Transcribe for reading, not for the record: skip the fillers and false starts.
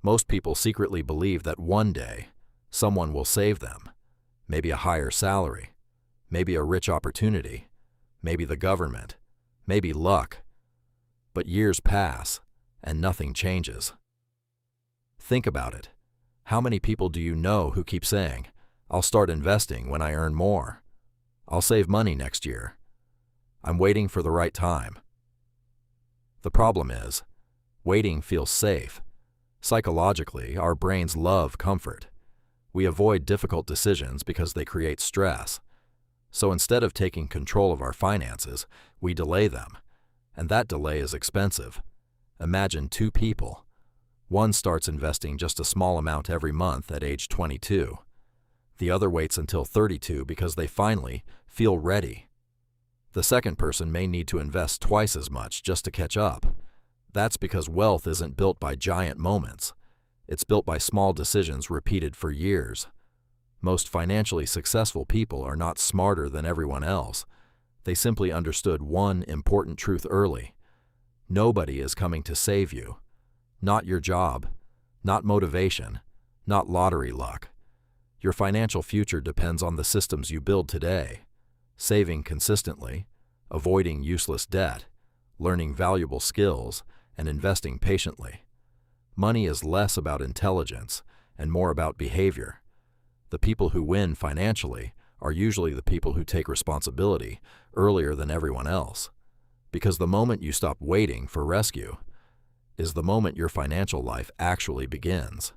Most people secretly believe that one day, someone will save them. Maybe a higher salary, maybe a rich opportunity, maybe the government, maybe luck. But years pass, and nothing changes. Think about it. How many people do you know who keep saying, "I'll start investing when I earn more. I'll save money next year. I'm waiting for the right time"? The problem is, waiting feels safe. Psychologically, our brains love comfort. We avoid difficult decisions because they create stress. So instead of taking control of our finances, we delay them. And that delay is expensive. Imagine two people. One starts investing just a small amount every month at age 22. The other waits until 32 because they finally feel ready. The second person may need to invest twice as much just to catch up. That's because wealth isn't built by giant moments. It's built by small decisions repeated for years. Most financially successful people are not smarter than everyone else. They simply understood one important truth early. Nobody is coming to save you. Not your job, not motivation, not lottery luck. Your financial future depends on the systems you build today. Saving consistently, avoiding useless debt, learning valuable skills, and investing patiently. Money is less about intelligence and more about behavior. The people who win financially are usually the people who take responsibility earlier than everyone else. Because the moment you stop waiting for rescue is the moment your financial life actually begins.